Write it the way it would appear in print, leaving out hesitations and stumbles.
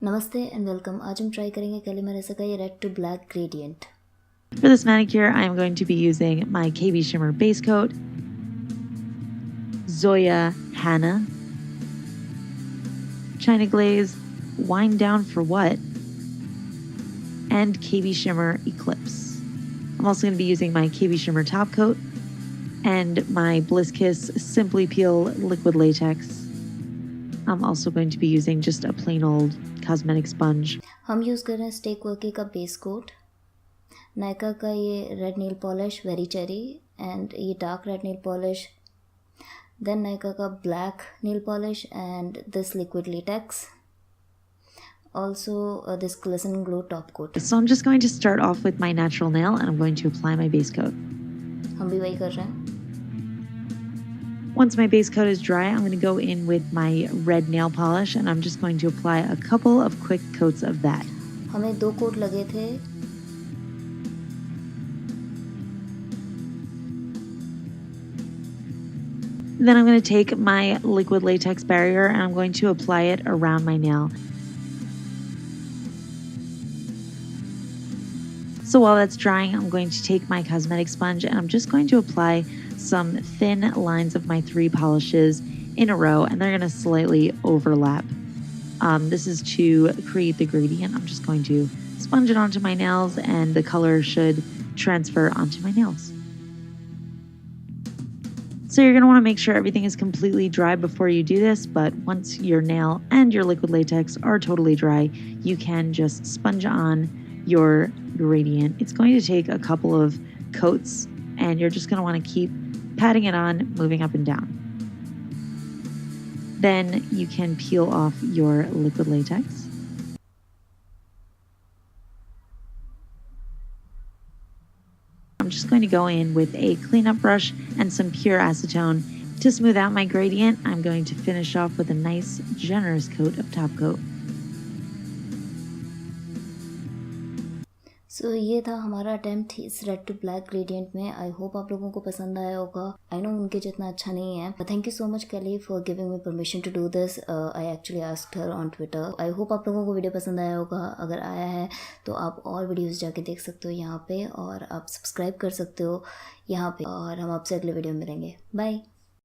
नमस्ते and welcome. आज हम ट्राई करेंगे केली मरिस्सा का ये red to black gradient. For this manicure, I'm going to be using my KB Shimmer Base Coat, Zoya Hannah, China Glaze, Wind Down for What, and KB Shimmer Eclipse. I'm also going to be using my KB Shimmer Top Coat and my Bliss Kiss Simply Peel Liquid Latex. I'm also going to be using just a plain old cosmetic sponge. हम use कर रहे हैं Stay Quirky का base coat, Nykaa का ये red nail polish very cherry and ये dark red nail polish, then Nykaa का black nail polish and this liquid latex, also this Glisten glow top coat. So I'm just going to start off with my natural nail and I'm going to apply my base coat. हम भी वही कर रहे हैं. Once my base coat is dry, I'm going to go in with my red nail polish and I'm just going to apply a couple of quick coats of that. हमें 2 coat लगे थे. Then I'm going to take my liquid latex barrier and I'm going to apply it around my nail. So while that's drying, I'm going to take my cosmetic sponge and I'm just going to apply some thin lines of my 3 polishes in a row and they're going to slightly overlap. This is to create the gradient. I'm just going to sponge it onto my nails and the color should transfer onto my nails. So you're going to want to make sure everything is completely dry before you do this, but once your nail and your liquid latex are totally dry, you can just sponge on your gradient. It's going to take a couple of coats and you're just going to want to keep patting it on, moving up and down. Then you can peel off your liquid latex. I'm just going to go in with a cleanup brush and some pure acetone to smooth out my gradient. I'm going to finish off with a nice, generous coat of top coat. सो ये था हमारा attempt इस red to black gradient में. आई hope आप लोगों को पसंद आया होगा. आई नो उनके जितना अच्छा नहीं है. Thank you so much Kelly for giving me permission to do this. I actually asked her on Twitter. I hope आप लोगों को वीडियो पसंद आया होगा. अगर आया है तो आप और वीडियोस जाके देख सकते हो यहाँ पे और आप सब्सक्राइब कर सकते हो यहाँ पे. और हम आपसे अगले वीडियो में मिलेंगे. बाय.